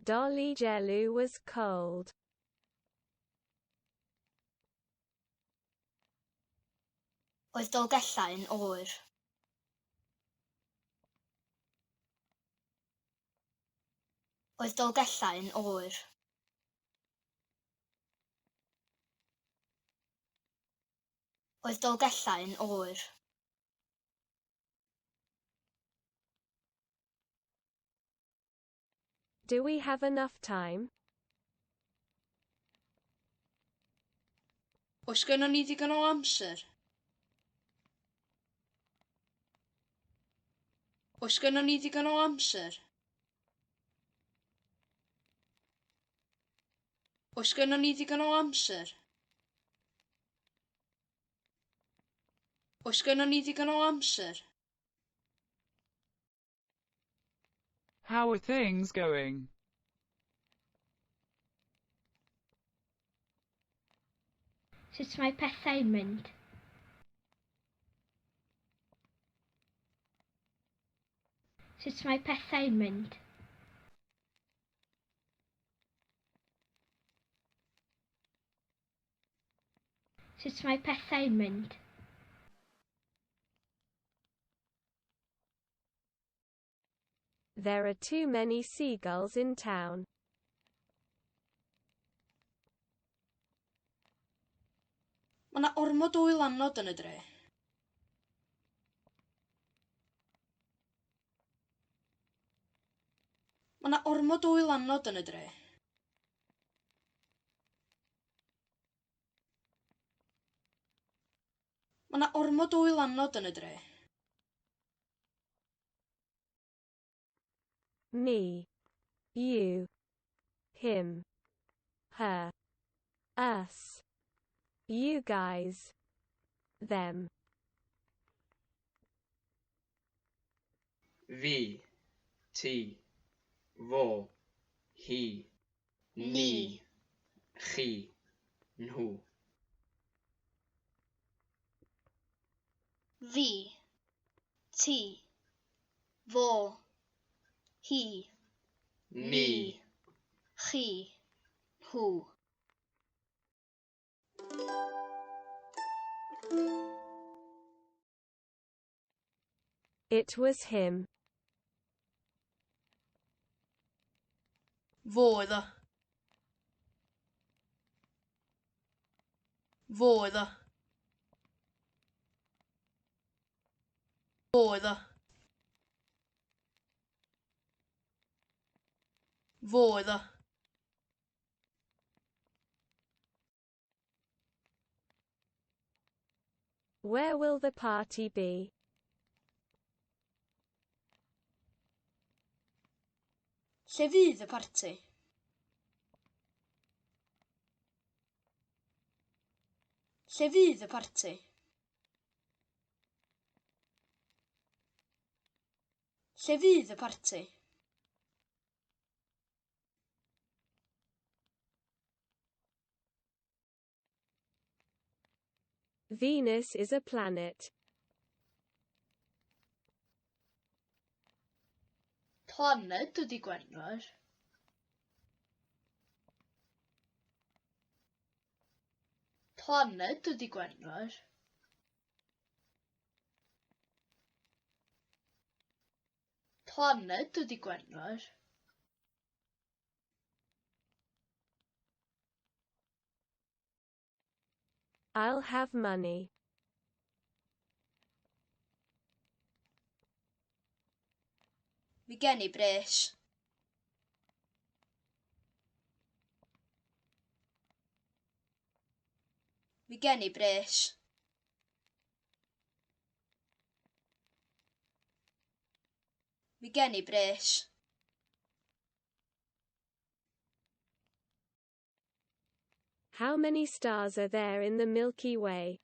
Dolly Jelly was cold. Oedd Dolgellau yn oer. Oedd Dolgellau yn oer. Oedd Dolgellau yn oer. Do we have enough time? Oes gennym ni ddigon o amser? Oes gennym ni ddigon o amser? Oes gennym ni ddigon o amser? Oes gennym ni ddigon o amser? How are things going? Sut mae pethau'n mynd? Sut mae pethau'n mynd? Sut mae pethau'n mynd? There are too many seagulls in town. Mae yna ormod o wylanod yn y dre. Mae yna ormod o wylanod yn y dre. Mae yna ormod o wylanod yn y dre. Me. You. Him. Her. Us. You guys. Them. Fi, ti, fo, hi, ni, chi, nhw. Fi, ti, fo, hi, Ni. chi, nhw. It was him. Fodd o. Fodd o. Fodd o. Fodd o. Where will the party be? Lle fydd y parti? Lle fydd y parti? Lle fydd y parti? Venus is a planet. Planed ydi Gwenwer. Planed ydi Gwenwer. Planed ydi Gwenwer. I'll have money. Mi gen I bres. Mi gen I bres. Mi gen I bres. How many stars are there in the Milky Way?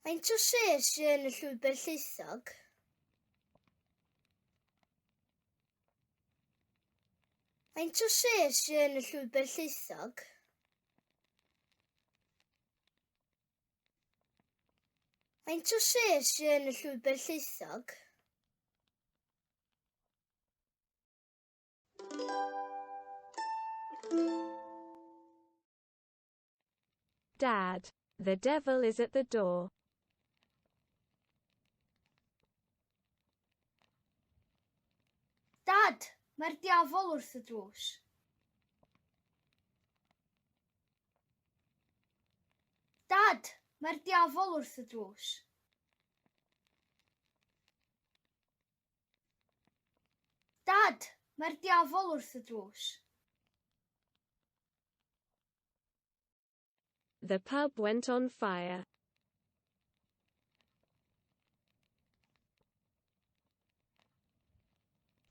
Faint o ses sydd yn y llwybr lleithog? Faint o ses sydd yn y llwybr lleithog? Faint o ses sydd yn y llwybr lleithog? Dad, the devil is at the door. Dad, mae'r diafol wrth y drws. Dad, mae'r diafol wrth y drws. Dad, mae'r diafol wrth y drws. The pub went on fire.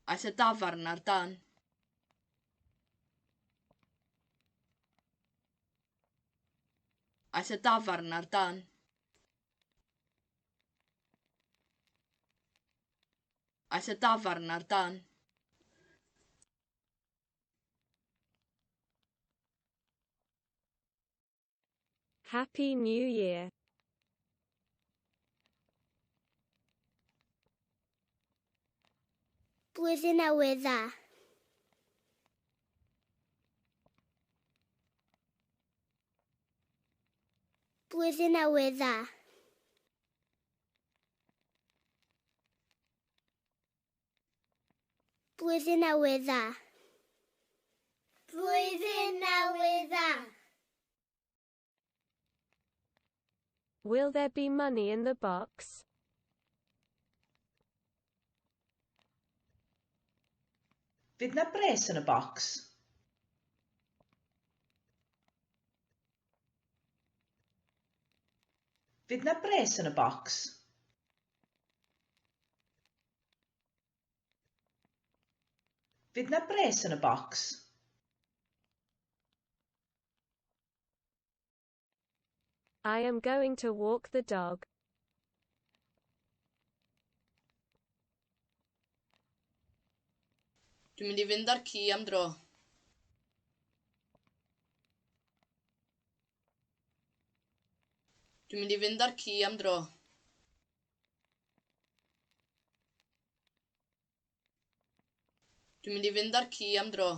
Aeth y dafarn ar dan. Aeth y dafarn ar dan. Aeth y dafarn ar dan. Happy New Year. Blwyddyn Newydd Dda. Blwyddyn Newydd Dda. Blwyddyn Newydd Dda. Blwyddyn Newydd Dda. Will there be money in the box? Fydd na bres yn y bocs? Fydd na bres yn y bocs? Fydd na bres yn y bocs? I am going to walk the dog. Dwi'n mynd i fynd ar ci am dro. Dwi'n mynd i fynd ar ci am dro. Dwi'n mynd i fynd ar ci am dro.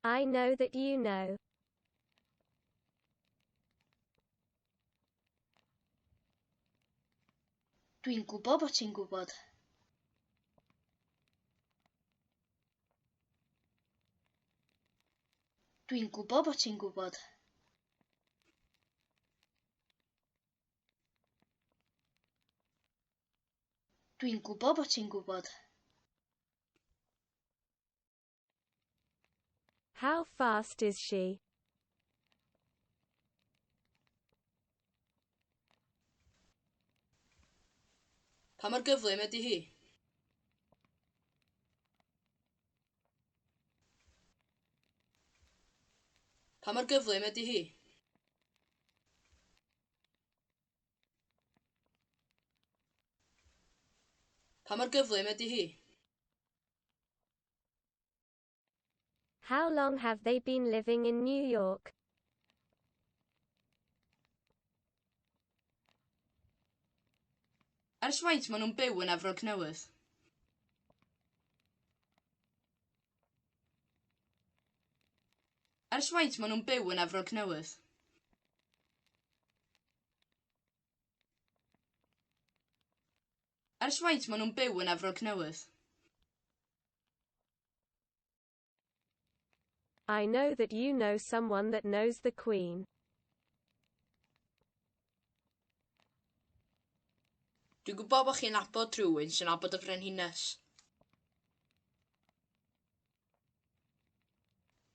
I know that you know. Dwi'n gwybod bod ti'n gwybod. Dwi'n gwybod bod ti'n gwybod. Dwi'n gwybod bod ti'n gwybod. How fast is she? Pa mor gyflym ydy hi? Pa mor gyflym ydy hi? Pa mor gyflym ydy hi? How long have they been living in New York? Ers faint maen nhw'n byw yn Efrog Newydd? Ers faint maen nhw'n byw yn Efrog Newydd? Ers faint maen nhw'n byw yn Efrog Newydd? I know that you know someone that knows the Queen. Dwi'n gwybod bod chi'n nabod rhywun sy'n nabod y frenhines.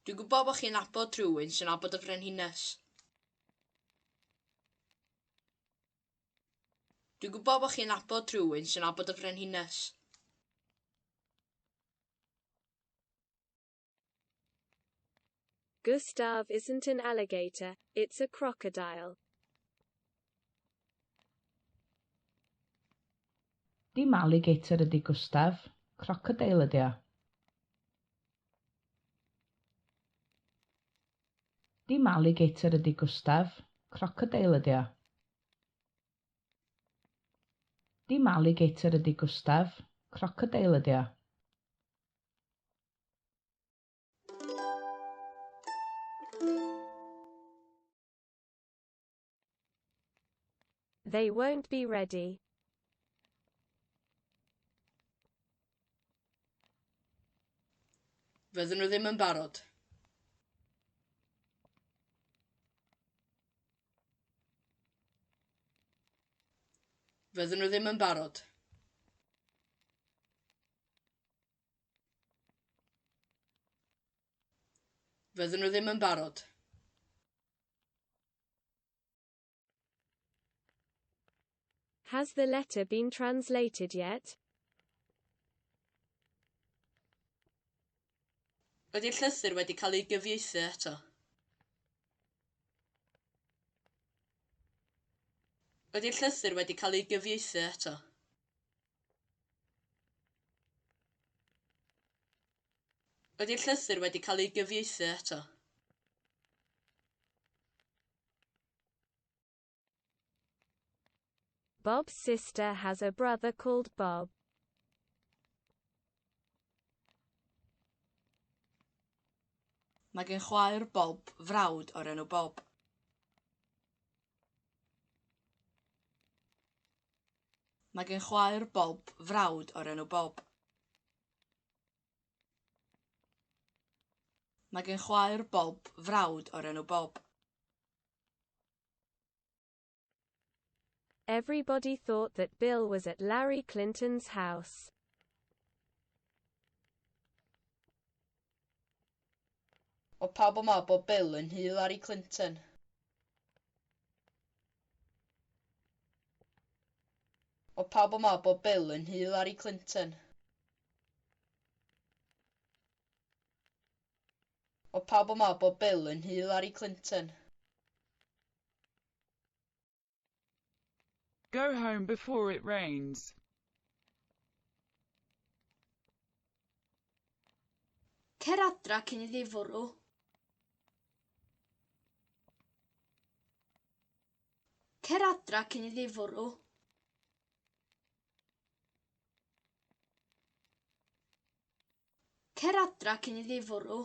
Dwi'n gwybod bod chi'n nabod rhywun sy'n nabod y frenhines. Dwi'n gwybod bod chi'n nabod rhywun sy'n nabod y frenhines. Gustav isn't an alligator, it's a crocodile. Dim alligator ydy Gustaf, crocodile ydy o. Dim alligator ydy Gustaf, crocodile ydy o. Dim alligator ydy Gustaf, crocodile ydy o. They won't be ready. Fydden nhw ddim yn barod. Fydden nhw ddim yn barod. Fydden nhw ddim yn barod. Has the letter been translated yet? Ydy'r llythyr wedi cael ei gyfieithu eto? Ydy'r llythyr wedi cael ei gyfieithu eto? Ydy'r llythyr wedi cael ei gyfieithu eto? Bob's sister has a brother called Bob. Mae gen chwaer Bob frawd o'r enw Bob. Mae gen chwaer Bob frawd o'r enw Bob. Mae gen chwaer Bob frawd o'r enw Bob. Everybody thought that Bill was at Larry Clinton's house. O pawb yn meddwl bod Bill yn nhŷ Larry Clinton. O pawb yn meddwl bod Bill yn nhŷ Larry Clinton. O pawb yn meddwl bod Bill yn nhŷ Larry Clinton. Go home before it rains. Cer adra cyn iddi fwrw. Cer adra cyn iddi fwrw. Cer adra cyn iddi fwrw.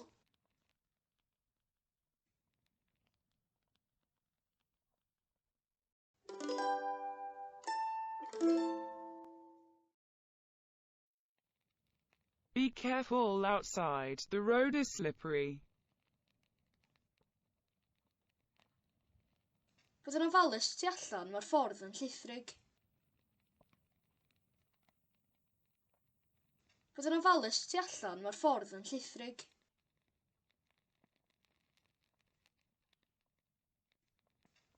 Be careful outside, the road is slippery. Bod yn ofalus tu allan, mae'r ffordd yn llithrig. Bod yn ofalus tu allan, mae'r ffordd yn llithrig.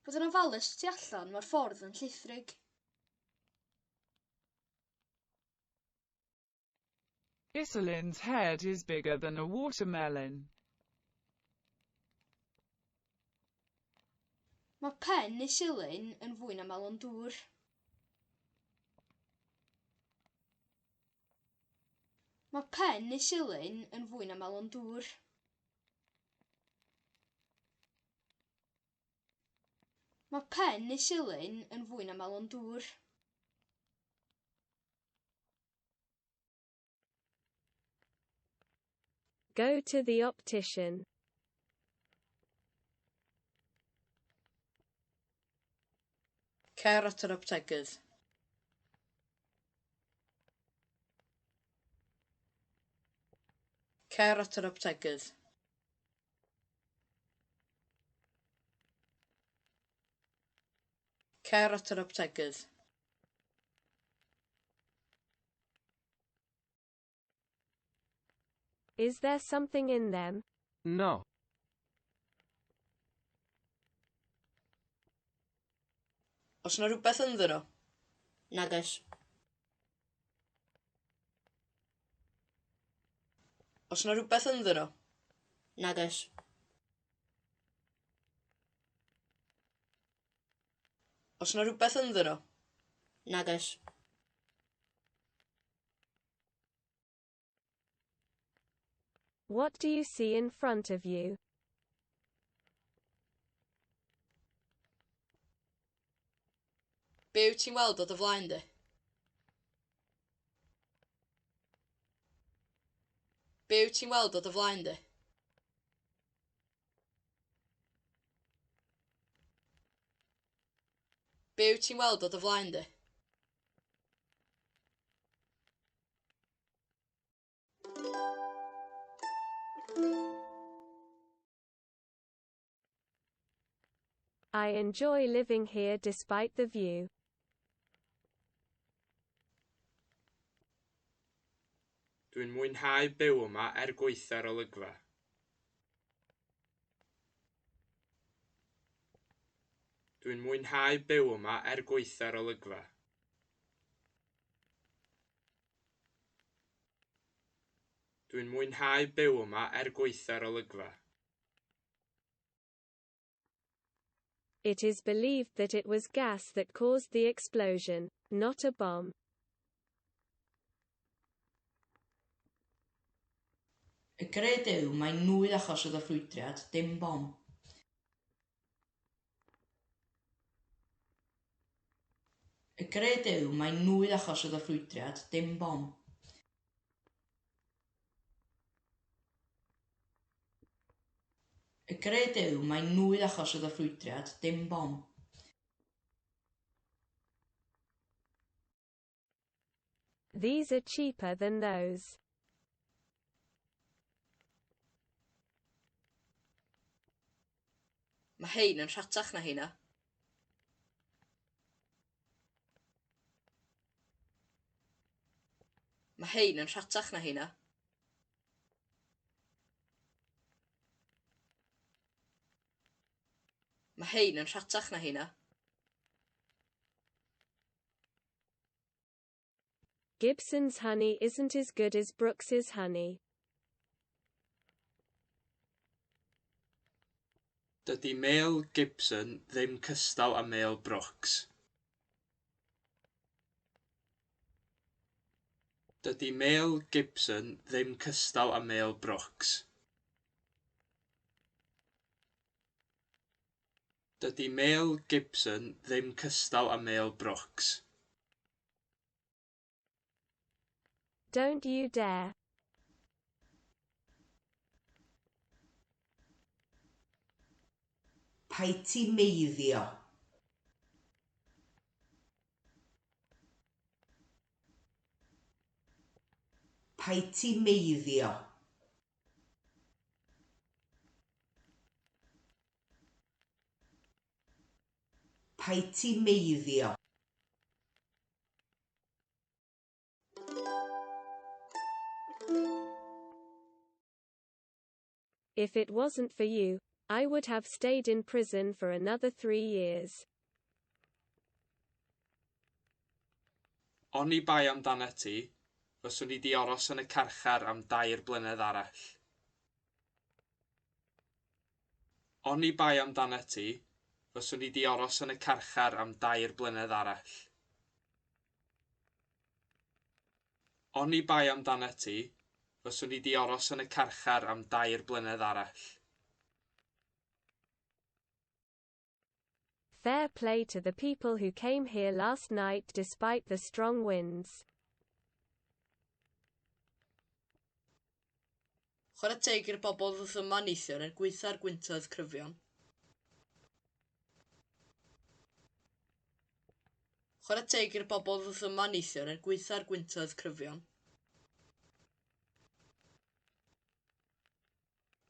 Bod yn ofalus tu allan, mae'r ffordd yn llithrig. Isolin's head is bigger than a watermelon. Mae pen Isilin yn fwy na melon dŵr. Mae pen Isilin yn fwy na melon dŵr. Mae pen Isilin yn fwy na melon dŵr. Go to the optician. Cer at yr aptegydd. Cer at yr aptegydd. Cer at yr aptegydd. Is there something in them? No. Os yna rhywbeth ynddyn nhw? Nagoes. Os yna rhywbeth ynddyn nhw? Nagoes. Os yna rhywbeth ynddyn nhw? Nagoes. What do you see in front of you? Be wyt ti'n weld o dy flaen di? Be wyt ti'n weld o dy flaen di? Be wyt ti'n weld o dy flaen di? I enjoy living here despite the view. Dwi'n mwynhau byw yma gweithio'r olygfa. Dwi'n mwynhau byw yma gweithio'r olygfa. Dwi'n mwynhau byw yma gweithio'r olygfa. It is believed that it was gas that caused the explosion, not a bomb. Y gred yw mae'n nwy achos oedd y ffrwydriad, dim bom. Y gred yw mae'n nwy achos oedd y ffrwydriad, dim bom. Y gred yw mae'n nwy achos oedd y ffrwydriad, dim bom. These are cheaper than those. Mae hein yn rhatach na heina. Mae hein yn rhatach na heina. Mae hein yn rhatach na heina. Gibson's honey isn't as good as Brooks's honey. Dydy mêl Gibson ddim cystal â mêl Brooks. Dydy mêl Gibson ddim cystal â mêl Brooks. Dydy mêl Gibson ddim cystal â mêl Brooks. Don't you dare. Paid ti meiddio. Paid ti meiddio. Paid ti meiddio. If it wasn't for you, I would have stayed in prison for another 3 years. Oni bai amdanat ti, fyswn i di aros yn y carchar am 2 blynedd arall. Oni bai amdanat ti, fyswn i di aros yn y carchar am 2 blynedd arall. Oni bai amdanat ti, fyswn i di aros yn y carchar am 2 blynedd arall. Fair play to the people who came here last night despite the strong winds. Chwarae teg i'r bobl ddoth yma neithiwr yn gweithio ar gwyntoedd cryfion. Chwarae teg i'r bobl ddoth yma neithiwr yn gweithio ar gwyntoedd cryfion.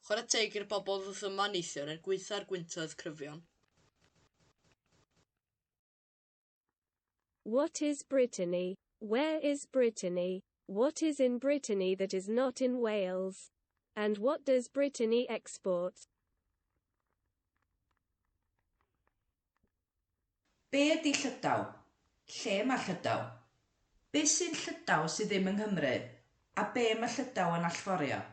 Chwarae teg i'r bobl ddoth yma neithiwr yn gweithio ar gwyntoedd cryfion. What is Brittany? Where is Brittany? What is in Brittany that is not in Wales? And what does Brittany export? Be ydi Llydaw? Lle mae Llydaw? Be sy'n Llydaw sydd ddim yng Nghymru? A be mae Llydaw yn allforio?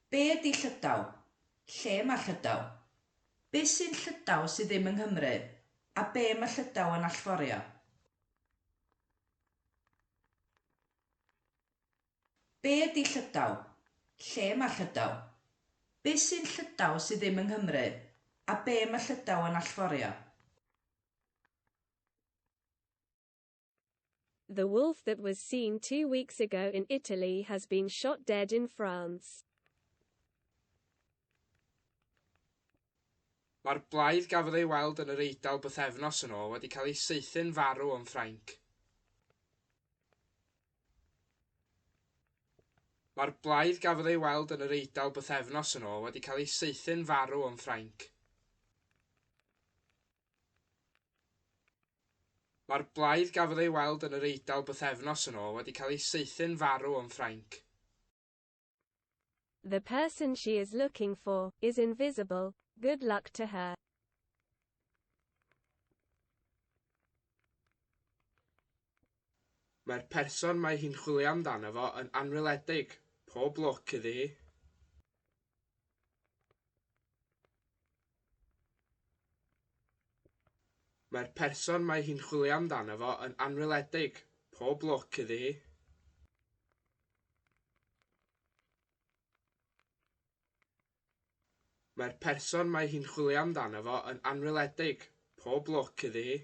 Be ydi Llydaw? Lle mae Llydaw? Be sy'n Llydaw sydd ddim yng Nghymru? A be mae Llydaw yn allforio? Be ydi Llydaw? Lle mae Llydaw? Be sy'n Llydaw sydd ddim yng Nghymru? A be mae Llydaw yn allforio? The wolf that was seen 2 weeks ago in Italy has been shot dead in France. Mae'r blaidd gafodd ei weld yn yr Eidal bythefnos yn ôl wedi cael ei saethu'n farw yn Ffrainc. Mae'r blaidd gafodd ei weld yn yr Eidal bythefnos yn ôl wedi cael ei saethu'n farw yn Ffrainc. Mae'r blaidd gafodd ei weld yn yr Eidal bythefnos yn ôl wedi cael ei saethu'n farw yn Ffrainc. The person she is looking for is invisible. Good luck to her. Mae'r person mae hi'n chwilio amdano fo yn anweledig. Pob lwc iddi hi. Mae'r person mae hi'n chwilio amdano fo yn anweledig. Pob lwc iddi hi. Mae'r person mae hi'n chwilio amdano fo yn anweledig. Pob lwc iddi hi.